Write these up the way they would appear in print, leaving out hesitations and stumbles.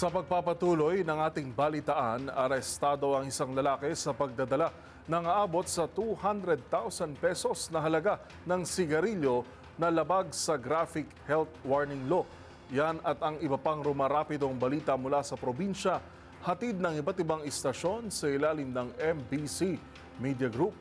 Sa pagpapatuloy ng ating balitaan, arestado ang isang lalaki sa pagdadala ng aabot sa 200,000 pesos na halaga ng sigarilyo na labag sa Graphic Health Warning Law. Yan at ang iba pang rumarapidong balita mula sa probinsya, hatid ng iba't ibang istasyon sa ilalim ng MBC Media Group.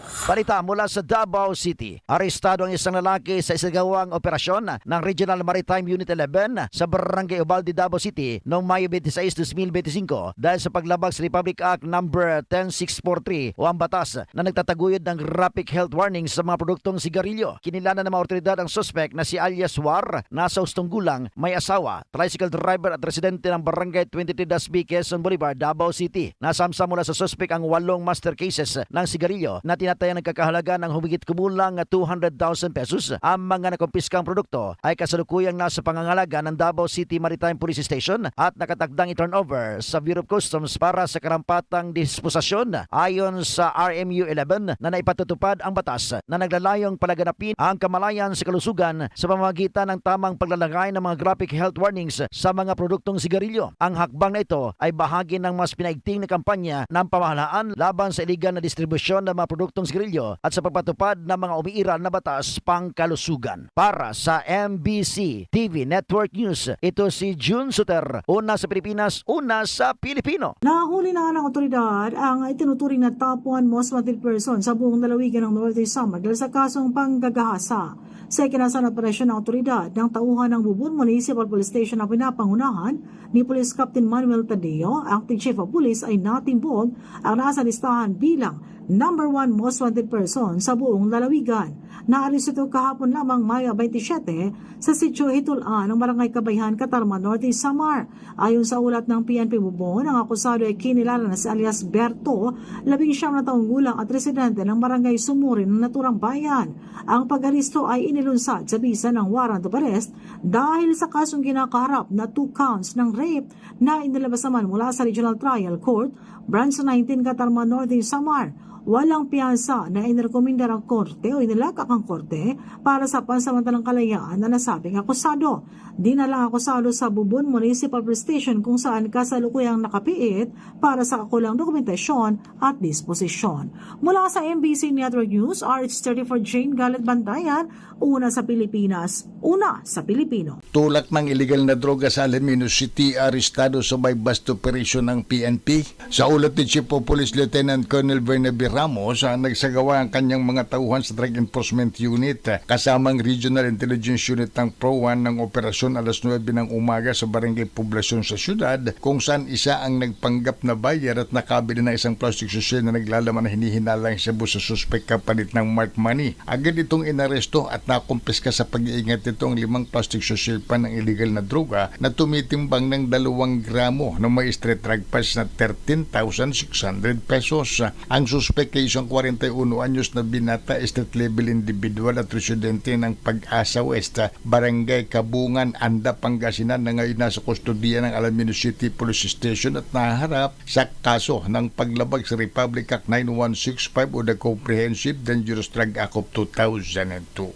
Balita mula sa Davao City. Arestado ang isang lalaki sa isagawang operasyon ng Regional Maritime Unit 11 sa Barangay Ubalde, Davao City noong Mayo 26, 2025 dahil sa paglabag sa Republic Act No. 10643 o ang batas na nagtataguyod ng graphic health warnings sa mga produktong sigarilyo. Kinilala ng mga otoridad ang suspect na si Alias War, nasa ustong gulang, may asawa, tricycle driver at residente ng Barangay 23-B, Quezon Boulevard, Davao City. Nasamsa mula sa suspect ang 8 master cases ng sigarilyo na tinatayang nagkakahalaga ng humigit kumulang 200,000 pesos. Ang mga nakumpiskang produkto ay kasalukuyang nasa pangangalaga ng Davao City Maritime Police Station at nakatagdang i-turnover sa Bureau of Customs para sa karampatang disposasyon. Ayon sa RMU 11 na naipatutupad ang batas na naglalayong palaganapin ang kamalayan sa kalusugan sa pamamagitan ng tamang paglalagay ng mga graphic health warnings sa mga produktong sigarilyo. Ang hakbang na ito ay bahagi ng mas pinaigting na kampanya ng pamahalaan laban sa iligal na distribusyon ng mga produktong sigarilyo at sa pagpatupad ng mga umiiral na batas pangkalusugan. Para sa MBC TV Network News, ito si June Suter, una sa Pilipinas, una sa Pilipino. Nahuli na ng otoridad ang itinuturing na top 1 most wanted person sa buong lalawigan ng Northern Samar dahil sa kasong panggagahasa. Sa ikinasan operasyon ng otoridad ng tauhan ng Bubun Municipal Police Station na pinapangunahan ni Police Captain Manuel Tadeo, Acting Chief of Police, ay natimbog ang nasa listahan bilang number 1 most wanted person sa buong lalawigan. Naalis ito kahapon lamang Mayo 27 sa sitio Hitulan ng Barangay Kabayhan, Catarman, Norte Samar. Ayon sa ulat ng PNP Bubon, ang akusado ay kinilala na si alias Berto, 19 na taong gulang at residente ng Barangay Sumurin ng naturang bayan. Ang pag-aristo ay inilunsad sa bisa ng warrant of arrest dahil sa kasong kinakaharap na 2 counts ng rape na inilabas naman mula sa Regional Trial Court, Branch 19, Catarman, Norte Samar. Walang piyansa na inirekomenda ng korte o inilakak ang korte para sa pansamantalang kalayaan na nasabing akusado. Dinala ang akusado sa Bubon Municipal Police Station kung saan kasalukuyang nakapiit para sa kakulang dokumentasyon at disposisyon. Mula sa MBC Network News, RH34 Jane Galet Bantayan, una sa Pilipinas, una sa Pilipino. Tulak ng illegal na droga sa Alaminos City, arestado sa may bust operation ng PNP. Sa ulat ni Chief of Police Lieutenant Colonel Bernabe Ramos, nagsagawa ang kanyang mga tauhan sa Drug Enforcement Unit kasamang Regional Intelligence Unit ng Pro-1 ng operasyon alas 9 ng umaga sa barangay poblasyon sa syudad, kung saan isa ang nagpanggap na buyer at nakabili ng isang plastic sachet na naglalaman na hinihinalang shabu sa suspect kapalit ng marked money. Agad itong inaresto at nakumpiska sa pag-iingat nito ang 5 plastic sachet pa ng illegal na droga na tumitimbang ng 2 gramo na may street drug price na 13,600 pesos. Ang suspect kay isang 41 anyos na binata, street level individual at residente ng Pag-asa West, Barangay Kabungan, Anda, Pangasinan, na ngayon nasa kustodiya ng Alaminos City Police Station at naharap sa kaso ng paglabag sa Republic Act 9165 o the Comprehensive Dangerous Drug Act of 2002.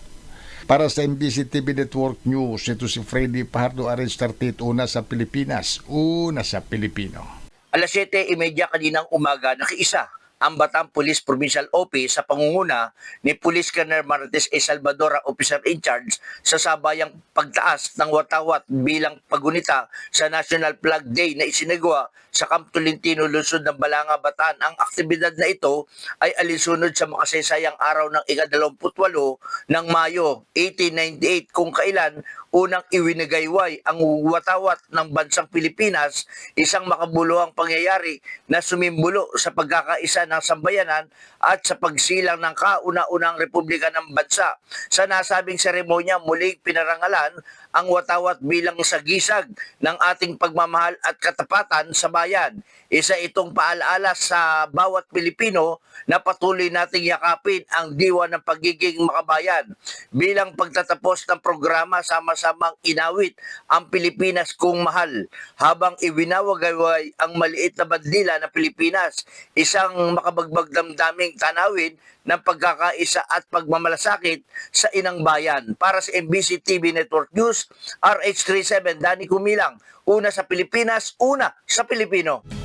Para sa MBC TV Network News, ito si Freddy Pajardo, RH38, una sa Pilipinas, una sa Pilipino. Alas 7:30 kaninang umaga, nakiisa ang Bataan Police Provincial Office sa pangunguna ni Police Colonel Martes A. Salvador, Officer in Charge, sa sabayang pagtaas ng watawat bilang pagunita sa National Flag Day na isinagawa sa Camp Tolentino, lungsod ng Balanga, Bataan. Ang aktibidad na ito ay alinsunod sa makasaysayang araw ng ika-28 ng Mayo 1898, kung kailan unang iwinagayway ang watawat ng bansang Pilipinas, isang makabuluhang pangyayari na sumimbolo sa pagkakaisa ng sambayanan at sa pagsilang ng kauna-unang republika ng bansa. Sa nasabing seremonya, muling pinarangalan ang watawat bilang sagisag ng ating pagmamahal at katapatan sa bayan. Isa itong paalaala sa bawat Pilipino na patuloy nating yakapin ang diwa ng pagiging makabayan. Bilang pagtatapos ng programa, sama sama-samang inawit ang Pilipinas kung mahal habang iwinawagaway ang maliit na bandila ng Pilipinas, isang makabagbag damdaming tanawin ng pagkakaisa at pagmamalasakit sa inang bayan. Para sa MBC TV Network News, RH37, Danny Kumilang, una sa Pilipinas, una sa Pilipino.